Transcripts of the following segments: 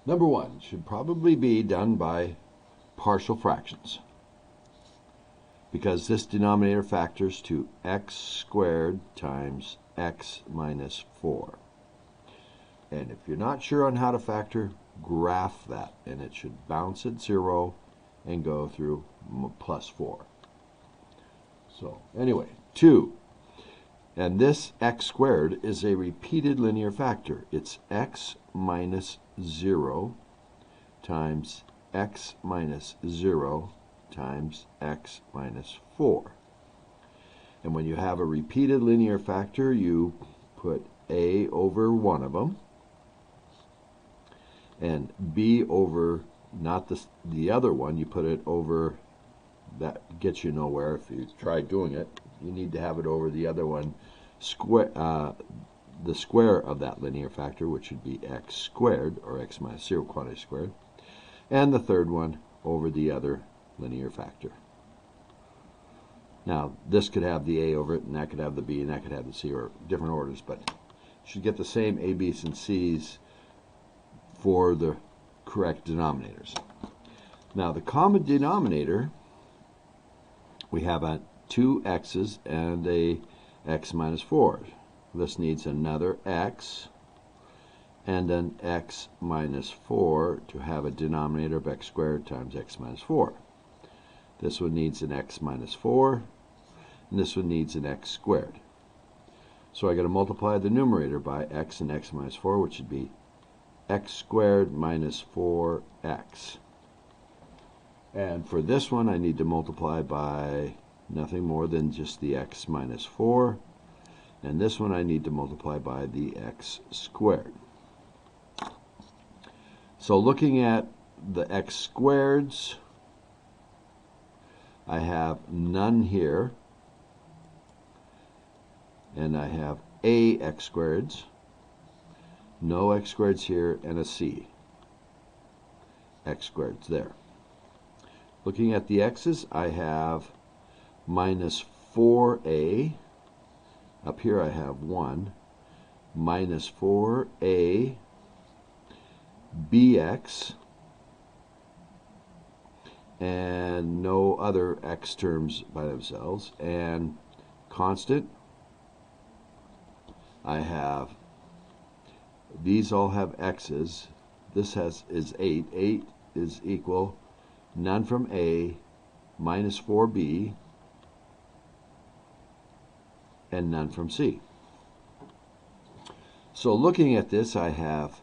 Number one should probably be done by partial fractions, because this denominator factors to x squared times x minus 4. And if you're not sure on how to factor, graph that, and it should bounce at 0 and go through plus 4. So anyway, 2. And this x squared is a repeated linear factor. It's x minus 0 times x minus 0 times x minus 4. And when you have a repeated linear factor, you put a over one of them, and b over not the other one, you put it over. That gets you nowhere if you try doing it. You need to have it over the other one, the square of that linear factor, which would be x squared, or x minus 0 quantity squared, and the third one over the other linear factor. Now, this could have the a over it, and that could have the b, and that could have the c, or different orders, but you should get the same a, b's, and c's for the correct denominators. Now, the common denominator, we have a 2 x's and a x minus 4. This needs another x and an x minus 4 to have a denominator of x squared times x minus 4. This one needs an x minus 4, and this one needs an x squared. So I got to multiply the numerator by x and x minus 4, which would be x squared minus 4x. And for this one, I need to multiply by nothing more than just the x minus 4. And this one, I need to multiply by the x squared. So looking at the x squareds, I have none here. And I have a x squareds, no x squareds here, and a c. X squareds there. Looking at the x's, I have minus 4a. Up here I have 1. Minus 4a bx. And no other x terms by themselves. And constant, I have, these all have x's. This is 8. 8 is equal none from a minus 4b and none from c. So looking at this, I have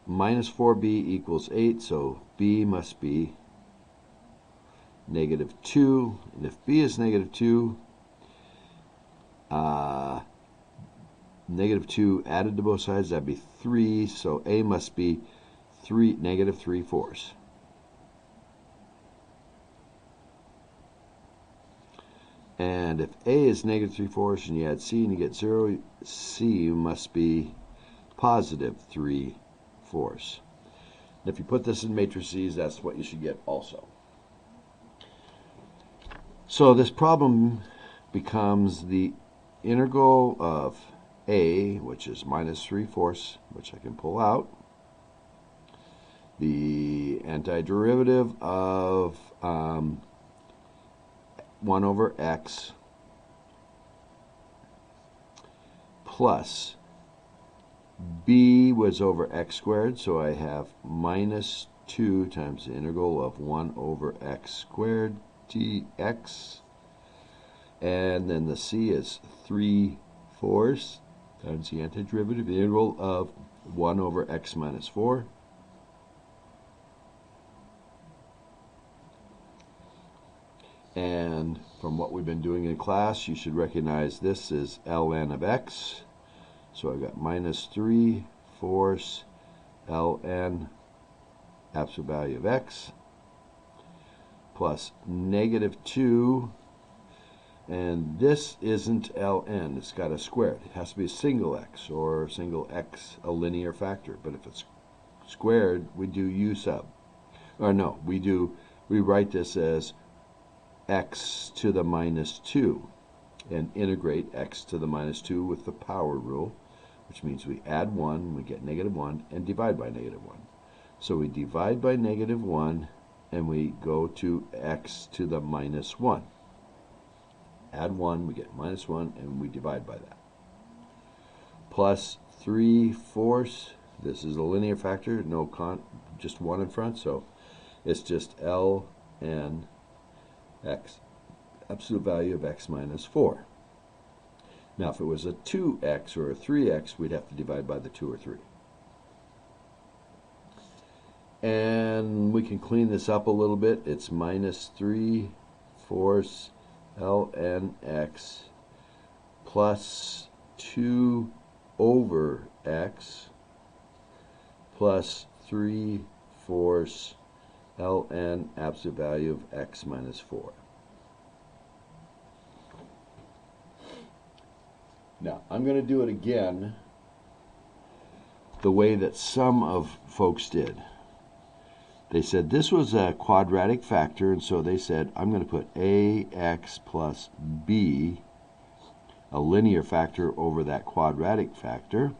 minus 4b equals 8, so b must be negative 2. And if b is negative 2, negative 2 added to both sides, that'd be 3, so a must be negative 3/4. And if a is negative 3/4 and you add c and you get 0, c must be positive 3/4. If you put this in matrices, that's what you should get also. So this problem becomes the integral of a, which is minus 3/4, which I can pull out, the antiderivative of 1 over x plus b was over x squared, so I have minus 2 times the integral of 1 over x squared dx, and then the c is 3/4 times the antiderivative, the integral of 1 over x minus 4. And from what we've been doing in class, you should recognize this is ln of x. So I've got minus 3/4 ln absolute value of x plus negative 2. And this isn't ln, it's got a squared. It has to be a single x, or single x, a linear factor. But if it's squared, we do u sub. Or no, we write this as x to the minus 2 and integrate x to the minus 2 with the power rule, which means we add 1, we get negative 1, and divide by negative 1. So we divide by -1, and we go to x to the -1. Add 1, we get -1, and we divide by that. Plus 3/4. This is a linear factor, just 1 in front, so it's just ln x, absolute value of x minus 4. Now, if it was a 2x or a 3x, we'd have to divide by the 2 or 3. And we can clean this up a little bit. It's minus 3/4 ln x plus 2 over x plus 3/4 ln absolute value of x minus 4. Now, I'm going to do it again the way that some of folks did. They said this was a quadratic factor, and so they said, I'm going to put ax plus b, a linear factor, over that quadratic factor,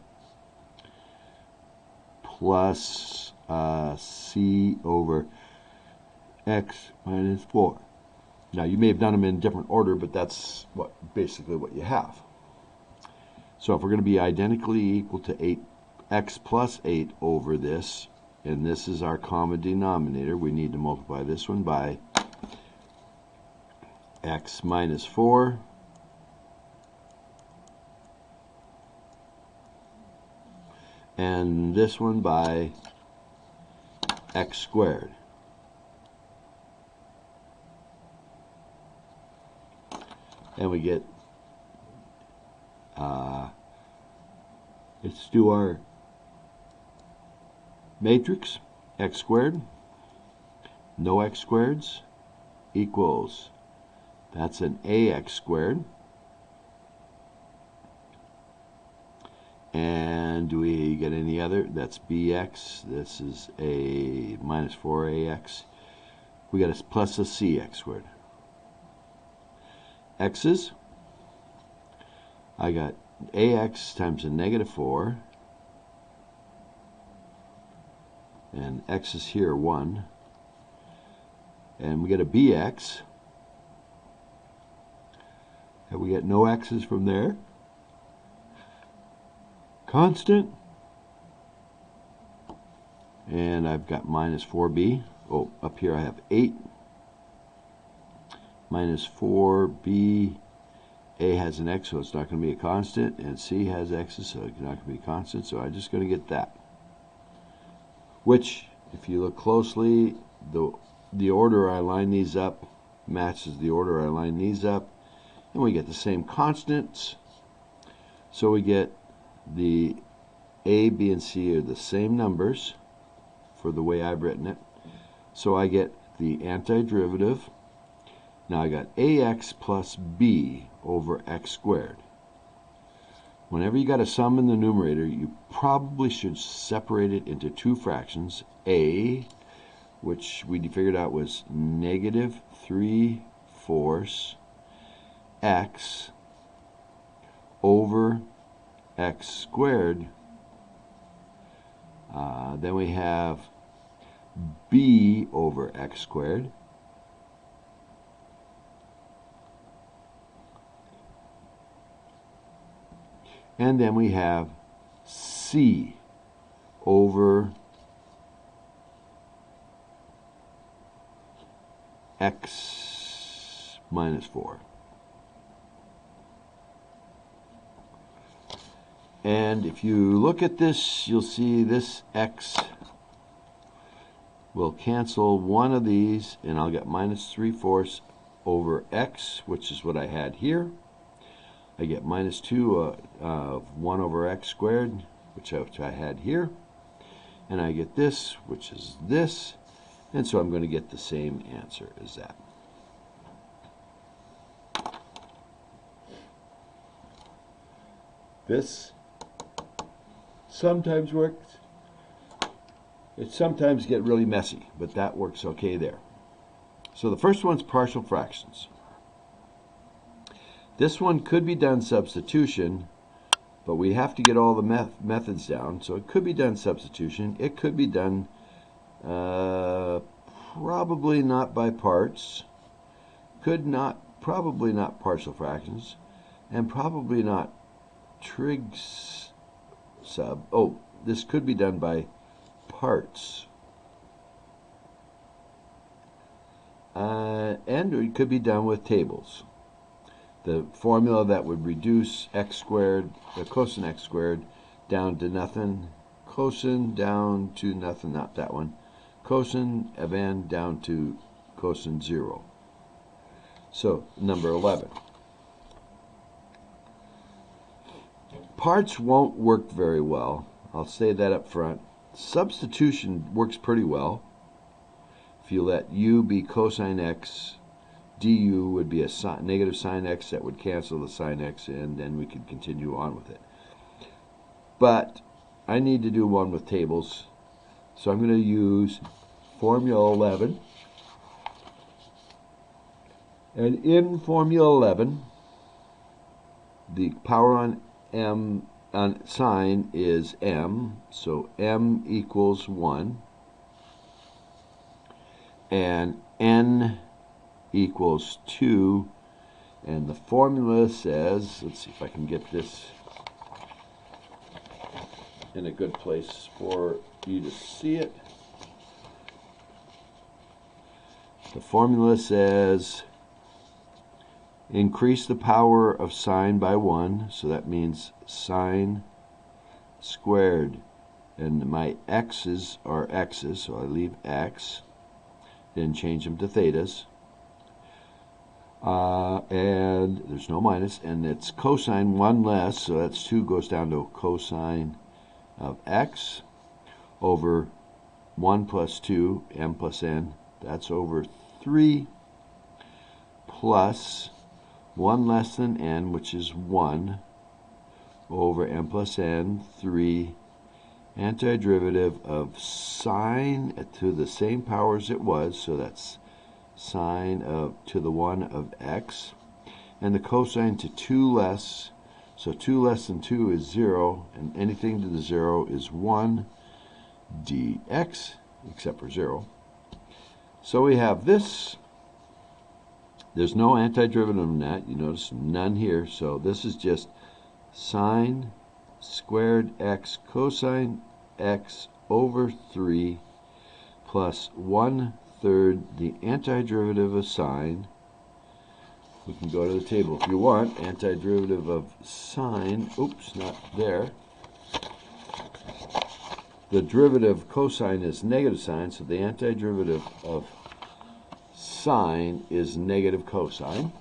plus c over x minus 4. Now, you may have done them in different order, but that's basically what you have. So if we're going to be identically equal to x plus 8 over this, and this is our common denominator, we need to multiply this one by x minus 4 and this one by x squared. And we get, let's do our matrix. X squared, no x squareds, equals, that's an ax squared. And do we get any other? That's bx. This is a minus 4ax. We got a plus a cx squared. X's, I got ax times a negative 4, and x is here 1, and we get a bx, and we get no x's from there. Constant, and I've got minus 4b. Oh, up here I have 8 minus 4b. A has an x, so it's not going to be a constant, and C has x's, so it's not going to be a constant, so I'm just going to get that. Which, if you look closely, the order I line these up matches the order I line these up, and we get the same constants. So we get the A, B, and C are the same numbers for the way I've written it. So I get the antiderivative. Now I got ax plus b over x squared. Whenever you got a sum in the numerator, you probably should separate it into two fractions. A, which we figured out was negative 3/4 x over x squared. Then we have b over x squared. And then we have c over x minus 4. And if you look at this, you'll see this x will cancel one of these, and I'll get minus 3/4 over x, which is what I had here. I get minus 2 of 1 over x squared, which I had here. And I get this, which is this. And so I'm going to get the same answer as that. This sometimes works. It sometimes gets really messy, but that works okay there. So the first one's partial fractions. This one could be done substitution, but we have to get all the methods down. So it could be done substitution. It could be done Probably not by parts. Probably not partial fractions. And probably not trig sub. Oh, this could be done by parts. And it could be done with tables. The formula that would reduce x squared, the cosine x squared, down to nothing, cosine down to nothing, not that one, cosine of n down to cosine 0. So, number 11. Parts won't work very well. I'll say that up front. Substitution works pretty well. If you let u be cosine x, du would be a negative sine x that would cancel the sine x, and then we could continue on with it. But I need to do one with tables, so I'm going to use Formula 11. And in Formula 11, the power on m on sine is m, so m equals 1, and n equals 2, and the formula says, let's see if I can get this in a good place for you to see it. The formula says increase the power of sine by 1, so that means sine squared, and my x's are x's, so I leave x, then change them to thetas, and there's no minus, and it's cosine 1 less, so that's 2 goes down to cosine of x over 1 plus 2, m plus n, that's over 3, plus 1 less than n, which is 1, over m plus n, 3, antiderivative of sine to the same power as it was, so that's sine of to the 1 of x, and the cosine to 2 less, so 2 less than 2 is 0, and anything to the 0 is 1 dx, except for 0. So we have this. There's no antiderivative in that. You notice none here. So this is just sine squared x cosine x over 3 plus 1/3 the antiderivative of sine. We can go to the table if you want. Antiderivative of sine, oops, not there. The derivative of cosine is negative sine, so the antiderivative of sine is negative cosine.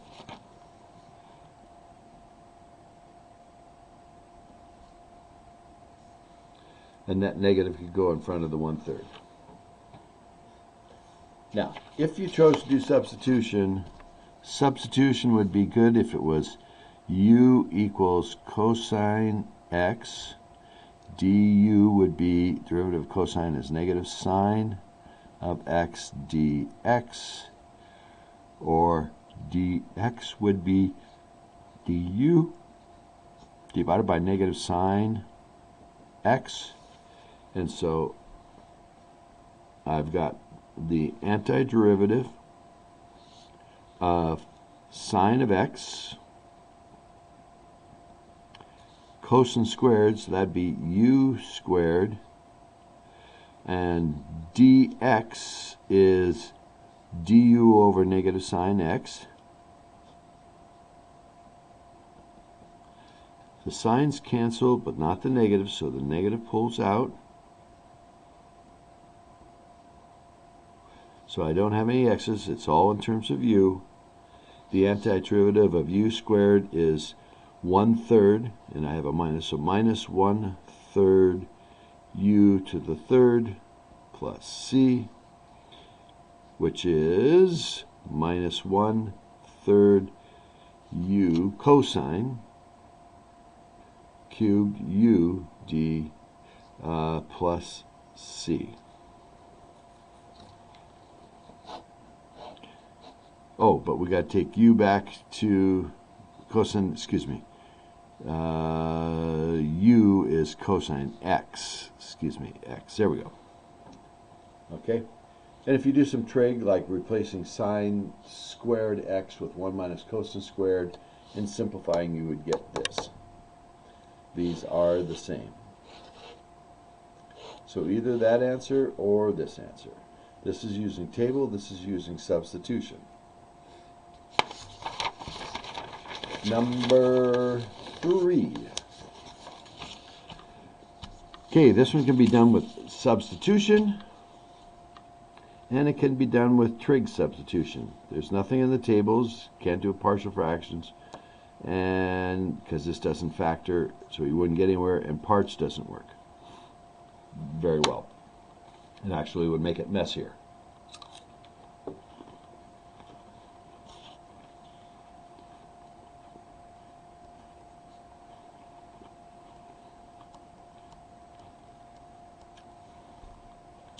And that negative could go in front of the 1/3. Now, if you chose to do substitution, substitution would be good if it was u equals cosine x, du would be, derivative of cosine is negative sine of x dx, or dx would be du divided by negative sine x, and so I've got the antiderivative of sine of x, cosine squared, so that'd be u squared, and dx is du over negative sine x. The signs cancel, but not the negative, so the negative pulls out. So I don't have any x's, it's all in terms of u. The antiderivative of u squared is 1/3, and I have a minus, so minus 1/3 u to the third plus c, which is minus 1/3 u cosine cubed u d plus c. Oh, but we got to take u back to cosine, excuse me. U is cosine x, excuse me, x. There we go. Okay? And if you do some trig, like replacing sine squared x with 1 minus cosine squared, and simplifying, you would get this. These are the same. So either that answer or this answer. This is using table, this is using substitution. Number 3. Okay, this one can be done with substitution, and it can be done with trig substitution. There's nothing in the tables, can't do partial fractions, and because this doesn't factor, so you wouldn't get anywhere, and parts doesn't work very well. It actually would make it messier.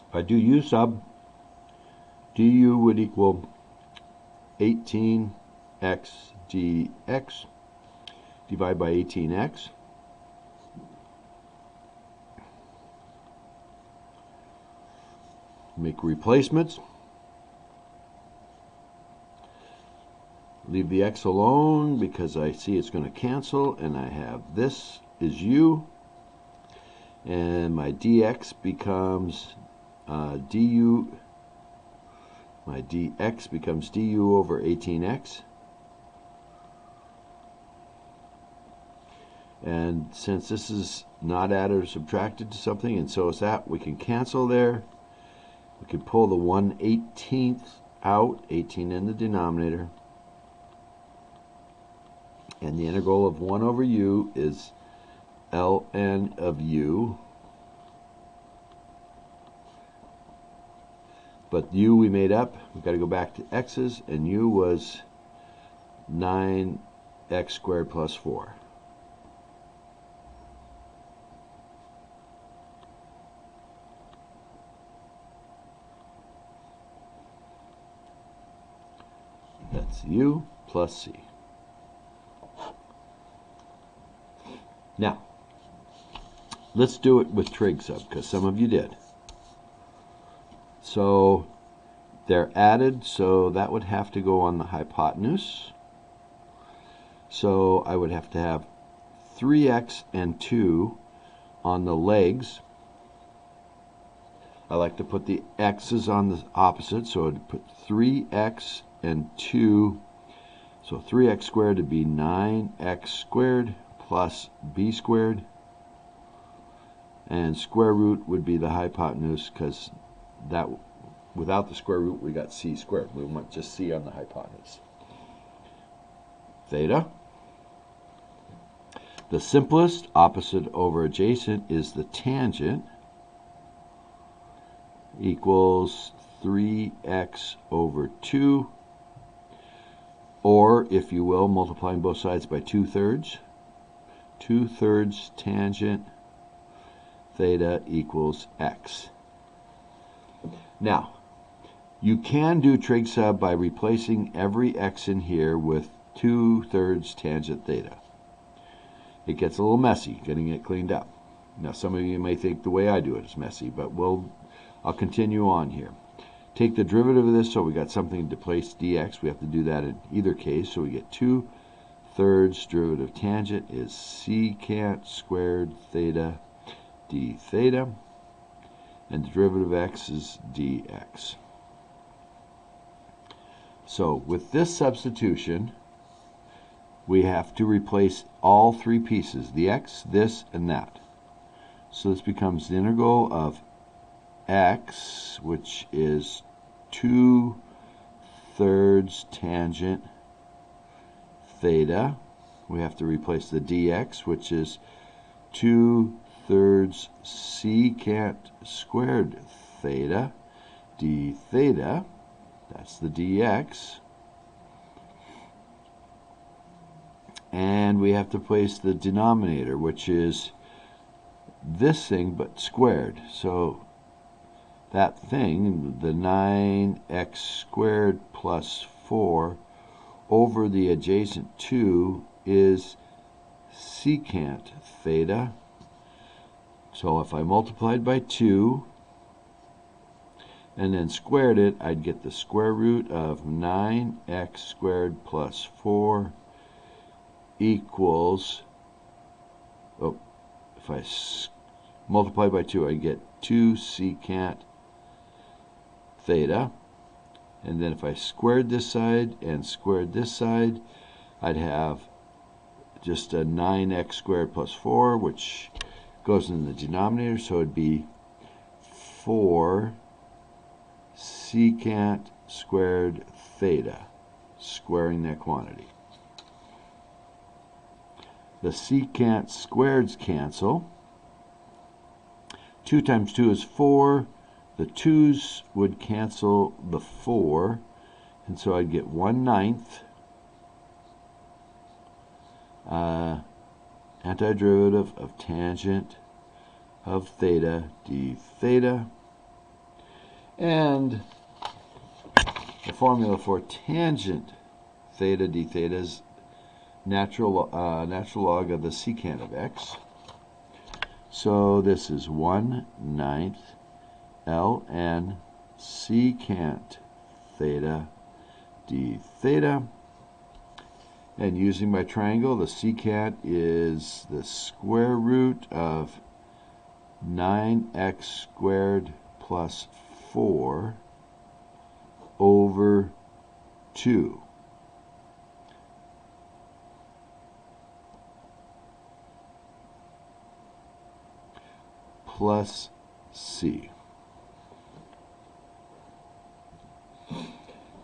If I do u sub, du would equal 18x dx divided by 18x. Make replacements. Leave the x alone because I see it's going to cancel, and I have this is u, and my dx becomes du. My dx becomes du over 18x. And since this is not added or subtracted to something, and so is that, we can cancel there. We can pull the 1/18 out, 18 in the denominator. And the integral of 1 over u is ln of u. But u we made up. We've got to go back to x's, and u was 9x squared plus 4. That's u plus c. Now, let's do it with trig sub, because some of you did. So they're added, so that would have to go on the hypotenuse. So I would have to have 3x and 2 on the legs. I like to put the x's on the opposite, so I'd put 3x and 2. So 3x squared would be 9x squared plus b squared. And square root would be the hypotenuse, because that without the square root we got c squared. We want just c on the hypotenuse. Theta. The simplest opposite over adjacent is the tangent, equals 3x over 2, or if you will, multiplying both sides by 2/3. 2/3 tangent theta equals x. Now, you can do trig sub by replacing every x in here with 2/3 tangent theta. It gets a little messy getting it cleaned up. Now, some of you may think the way I do it is messy, but I'll continue on here. Take the derivative of this, so we got something to place dx. We have to do that in either case, so we get 2/3 derivative tangent is secant squared theta d theta, and the derivative of x is dx. So with this substitution, we have to replace all three pieces, the x, this, and that. So this becomes the integral of x, which is 2/3 tangent theta. We have to replace the dx, which is 2/3 secant squared theta d theta. That's the dx. And we have to place the denominator, which is this thing but squared. So that thing, the 9x squared plus 4 over the adjacent 2 is secant theta. So if I multiplied by 2, and then squared it, I'd get the square root of 9x squared plus 4 equals, oh, if I multiply by 2, I get 2 secant theta. And then if I squared this side and squared this side, I'd have just a 9x squared plus 4, which goes in the denominator, so it'd be 4 secant squared theta, squaring that quantity. The secant squareds cancel. 2 times 2 is 4. The 2's would cancel the 4, and so I'd get 1/9 antiderivative of tangent of theta d theta. And the formula for tangent theta d theta is natural log of the secant of x. So this is 1/9 ln secant theta d theta. And using my triangle, the secant is the square root of 9x squared plus 4 over 2. Plus c.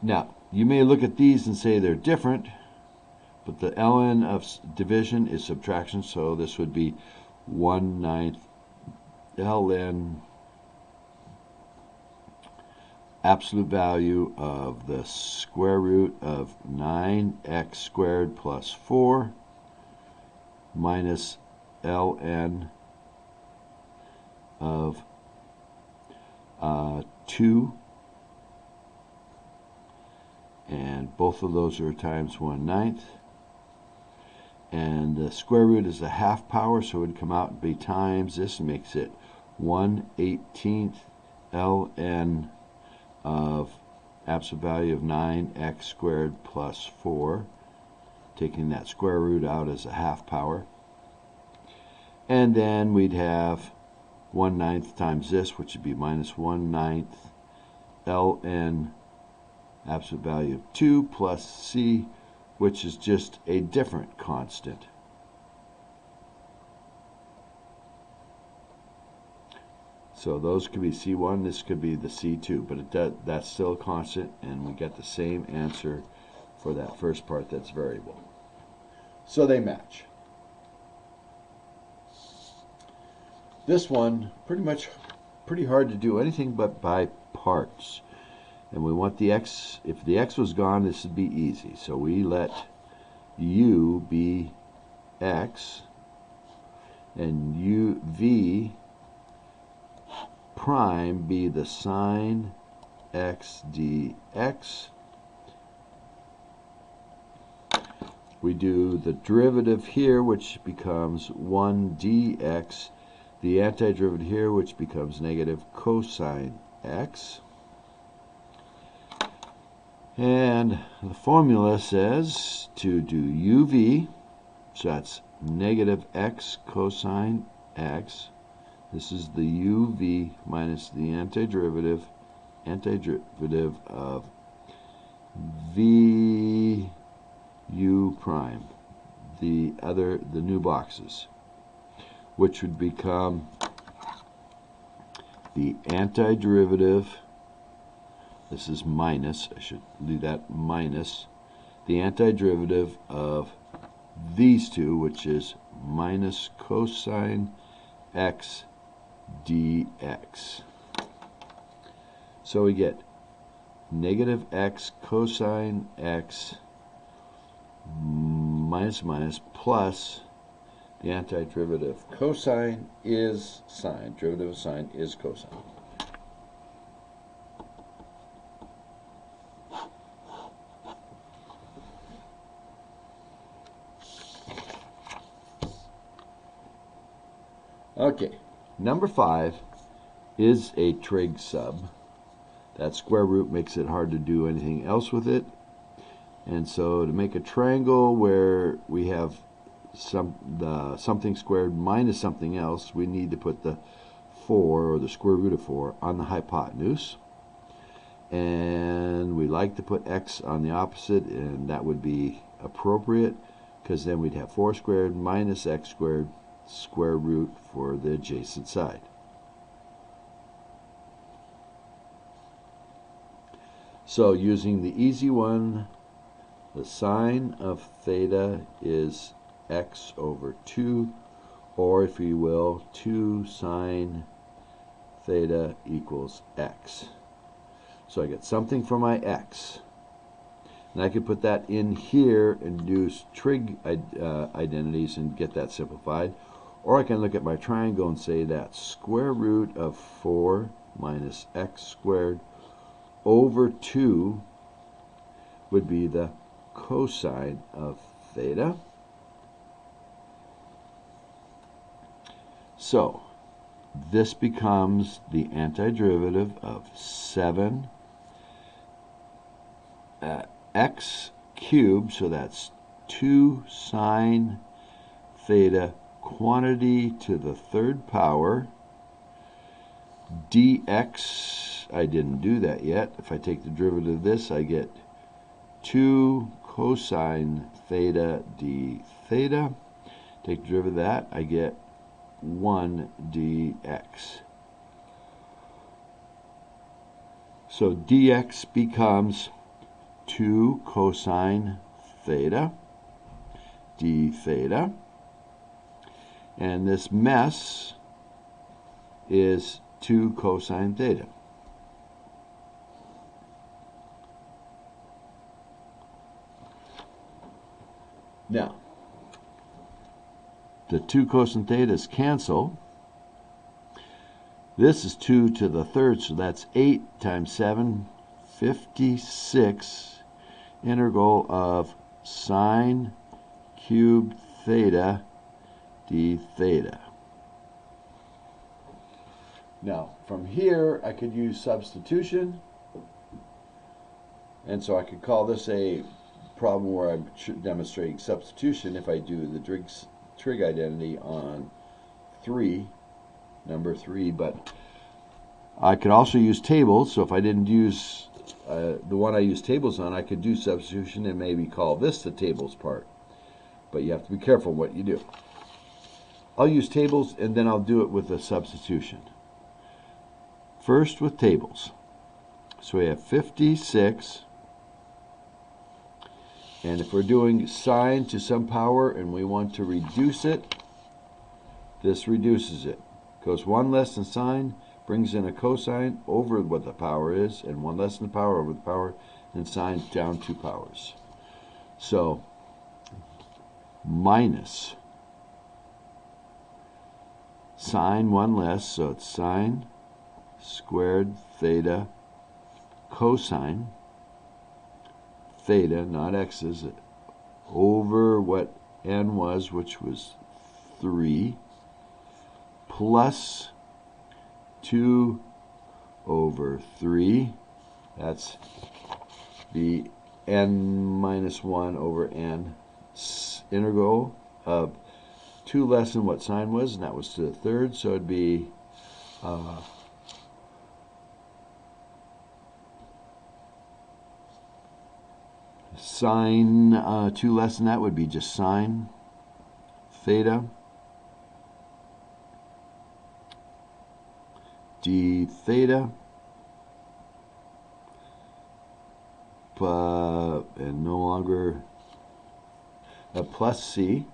Now, you may look at these and say they're different, but the ln of division is subtraction, so this would be 1/9 ln absolute value of the square root of 9x squared plus 4 minus ln of 2, and both of those are times 1/9, and the square root is a half power, so it would come out and be times this, and makes it 1/18 ln of absolute value of 9x squared plus 4, taking that square root out as a half power. And then we'd have 1/9 times this, which would be minus 1/9 ln absolute value of 2 plus c, which is just a different constant. So those could be C1, this could be the C2, but that's still a constant, and we get the same answer for that first part that's variable. So they match. This one, pretty hard to do anything but by parts. And we want the x, if the x was gone, this would be easy. So we let u be x, and v prime be the sine x dx. We do the derivative here, which becomes 1 dx, the antiderivative here, which becomes negative cosine x. And the formula says to do uv, so that's negative x cosine x. This is the uv minus the antiderivative of v u prime, the new boxes, which would become the antiderivative. This is minus, I should leave that minus, the antiderivative of these two, which is minus cosine x dx. So we get negative x cosine x minus minus plus the antiderivative cosine is sine. Derivative of sine is cosine. Okay, number 5 is a trig sub, That square root makes it hard to do anything else with it. And so to make a triangle where we have something squared minus something else, we need to put the 4, or the square root of 4, on the hypotenuse. And we like to put x on the opposite, and that would be appropriate, because then we'd have 4 squared minus x squared square root for the adjacent side. So using the easy one, the sine of theta is x over 2, or if you will, 2 sine theta equals x. So I get something for my x. And I could put that in here and do trig identities and get that simplified. Or I can look at my triangle and say that square root of 4 minus x squared over 2 would be the cosine of theta. So this becomes the antiderivative of 7 x cubed, so that's 2 sine theta quantity to the 3rd power dx. I didn't do that yet. If I take the derivative of this, I get 2 cosine theta d theta. Take the derivative of that, I get 1 dx. So dx becomes 2 cosine theta d theta, and this mess is 2 cosine theta. Now, the 2 cosine thetas cancel. This is 2 to the 3rd, so that's 8 times 7, 56, integral of sine cubed theta d theta. Now, from here, I could use substitution, and so I could call this a problem where I'm demonstrating substitution if I do the trig identity on 3, number 3, but I could also use tables. So if I didn't use the one I use tables on, I could do substitution and maybe call this the tables part, but you have to be careful what you do. I'll use tables and then I'll do it with a substitution. First with tables. So we have 56, and if we're doing sine to some power and we want to reduce it, this reduces it. Goes 1 less than sine, brings in a cosine over what the power is, and 1 less than the power over the power, and sine down 2 powers. So minus sine 1 less, so it's sine squared theta cosine theta, not x's, over what n was, which was 3, plus 2 over 3. That's the n minus 1 over n integral of 2 less than what sine was, and that was to the 3rd, so it'd be sine 2 less than that would be just sine theta d theta, and no longer a plus c,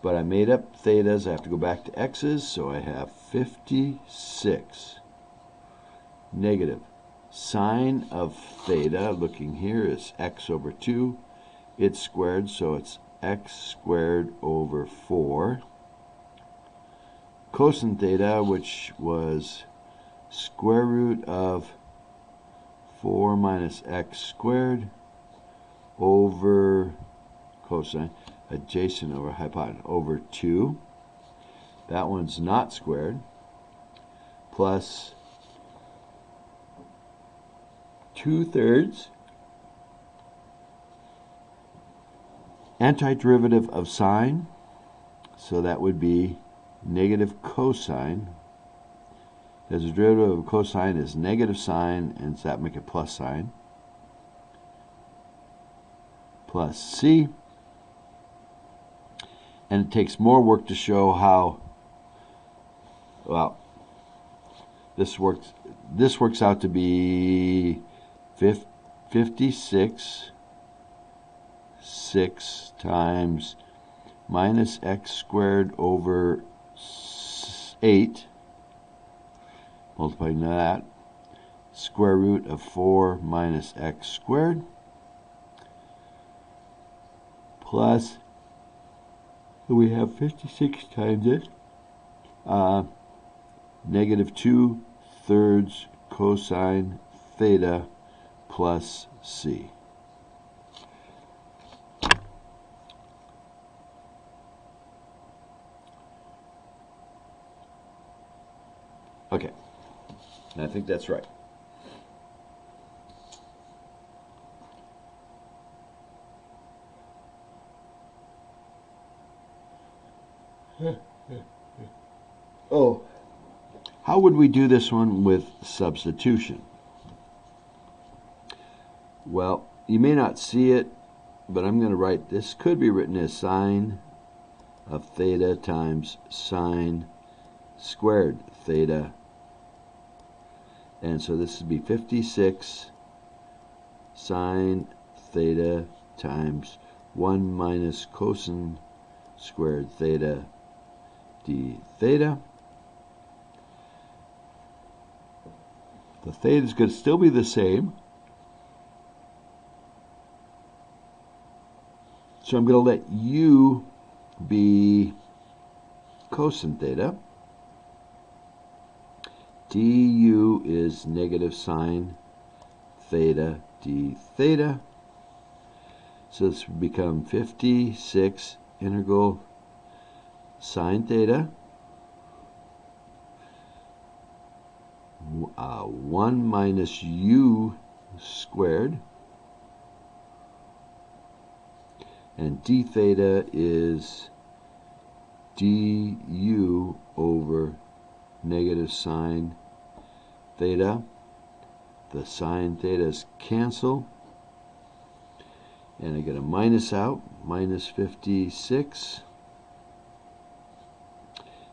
but I made up thetas. I have to go back to x's, so I have 56 negative sine of theta, looking here, is x over 2. It's squared, so it's x squared over 4. Cosine theta, which was square root of 4 minus x squared over cosine, adjacent over hypotenuse, over 2. That one's not squared, plus 2/3 antiderivative of sine, so that would be negative cosine. As a derivative of cosine is negative sine, and so that make it plus sine, plus c. And it takes more work to show how, well, this works out to be 56 6 times minus x squared over 8, multiplying that, square root of 4 minus x squared, plus, we have 56 times it, negative 2/3 cosine theta plus c. Okay, and I think that's right. Oh, how would we do this one with substitution? Well, you may not see it, but I'm going to write, this could be written as sine of theta times sine squared theta. And so this would be 56 sine theta times 1 minus cosine squared theta d theta. The theta is going to still be the same. So I'm going to let u be cosine theta. du is negative sine theta d theta. So this would become 56 integral sine theta 1 minus u squared, and d theta is du over negative sine theta. The sine thetas cancel, and I get a minus out, minus 56.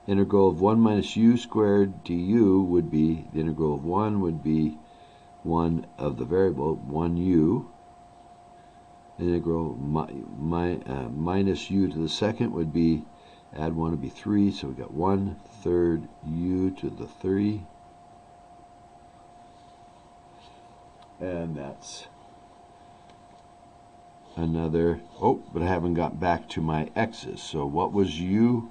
Integral of 1 minus u squared du would be, the integral of 1 would be 1 of the variable, 1u. Integral minus u to the second would be, add 1 would be 3, so we got 1/3 u to the 3. And that's another, oh, but I haven't got back to my x's. So what was u?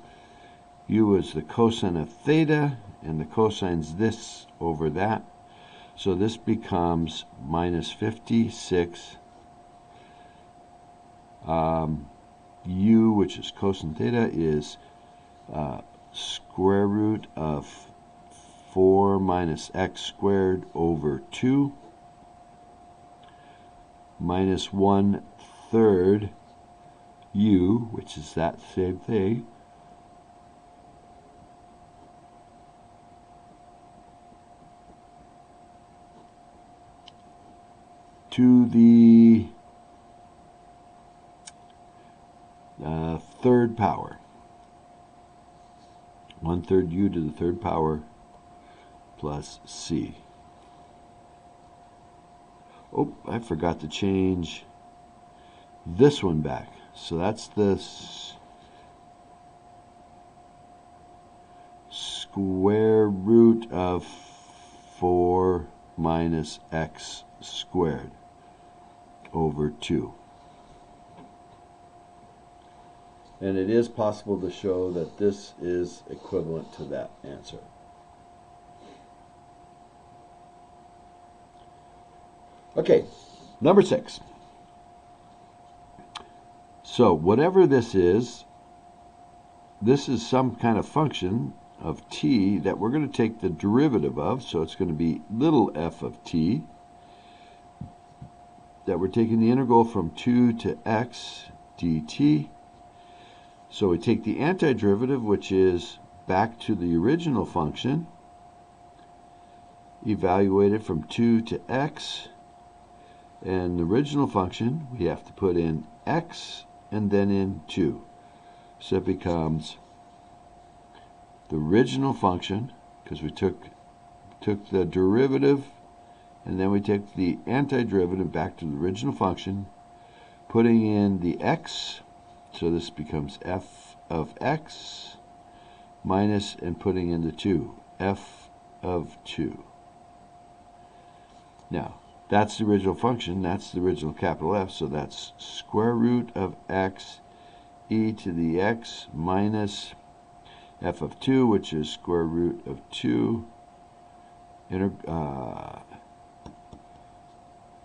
U was the cosine of theta, and the cosine's this over that. So this becomes minus 56 u, which is cosine theta, is square root of 4 minus x squared over 2 minus 1/3 u, which is that same thing, to the third power. 1/3 u to the third power plus c. Oh, I forgot to change this one back. So that's the square root of 4 minus x squared over 2. And it is possible to show that this is equivalent to that answer. Okay, number 6. So whatever this is some kind of function of t that we're going to take the derivative of, so it's going to be little f of t that we're taking the integral from 2 to x dt. So we take the antiderivative, which is back to the original function, evaluate it from 2 to x, and the original function we have to put in x and then in 2. So it becomes the original function, because we took the derivative and then we take the antiderivative back to the original function, putting in the x, so this becomes f of x, minus, and putting in the 2, f of 2. Now, that's the original function, that's the original capital F, so that's square root of x e to the x minus f of 2, which is square root of 2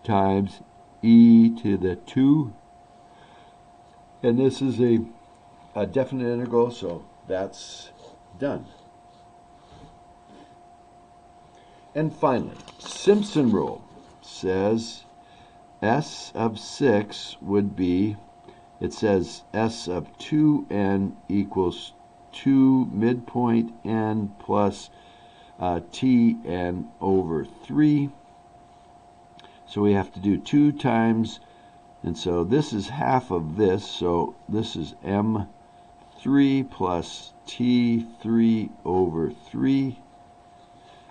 times e to the 2. And this is a definite integral, so that's done. And finally, Simpson rule says s of 6 would be, it says s of 2n equals 2 midpoint n plus tn over 3. So we have to do 2 times, and so this is half of this, so this is m3 plus t3 over 3.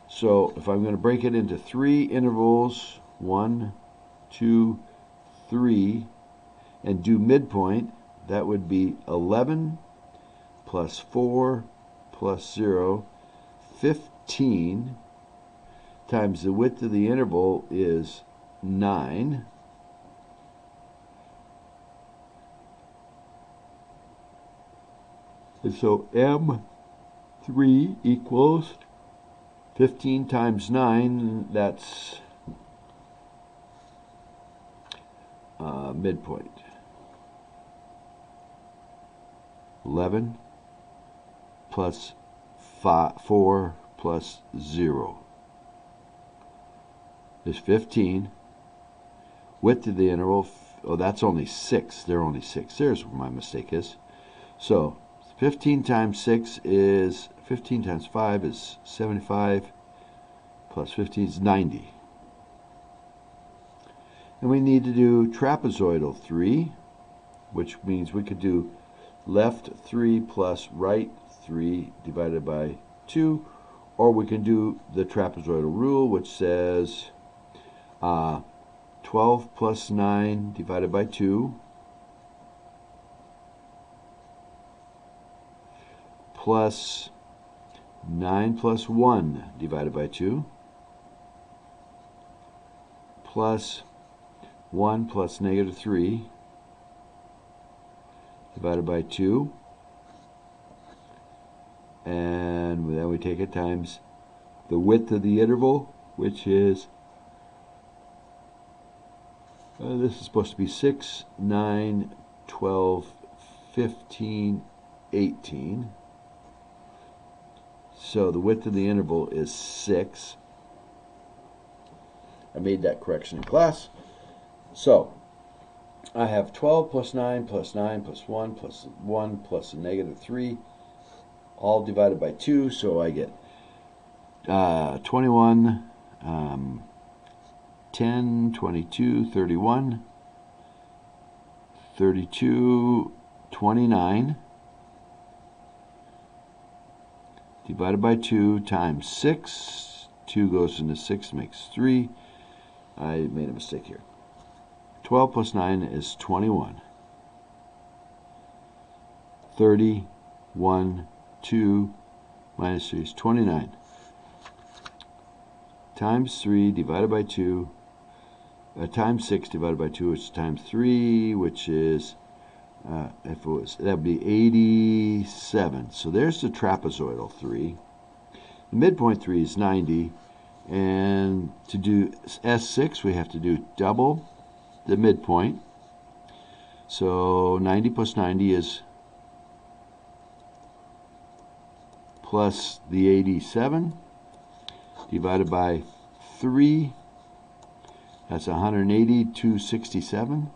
So if I'm going to break it into 3 intervals, 1, 2, 3, and do midpoint, that would be 11 plus 4 plus 0, 15, times the width of the interval is 9. And so M3 equals 15 times 9, that's midpoint. 11 plus 4 plus 0 is 15. Width of the interval, oh, that's only 6. They're only 6. There's where my mistake is. So 15 times 6 is, 15 times 5 is 75, plus 15 is 90. And we need to do trapezoidal 3, which means we could do left 3 plus right 3 divided by 2, or we can do the trapezoidal rule, which says 12 plus 9 divided by 2 plus 9 plus 1 divided by 2 plus 1 plus negative 3 divided by 2, and then we take it times the width of the interval, which is this is supposed to be 6, 9, 12, 15, 18. So the width of the interval is 6. I made that correction in class. So I have 12 plus 9 plus 9 plus 1 plus 1 plus a negative 3, all divided by 2, so I get 21, 10, 22, 31, 32, 29, divided by 2 times 6. 2 goes into 6, makes 3. I made a mistake here. 12 plus 9 is 21. 30, 1, 2, minus 3 is 29. Times 3 divided by 2, times 6 divided by 2, which is times 3, which is, if it was, that would be 87. So there's the trapezoidal 3. The midpoint 3 is 90. And to do S6, we have to do double the midpoint. So 90 plus 90 is plus the 87 divided by 3, That's 180, 267.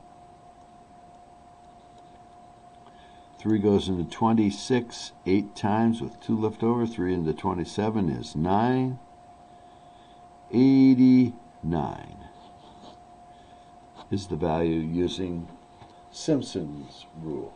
3 goes into 26 8 times with 2 left over. 3 into 27 is 9. 89 is the value using Simpson's rule.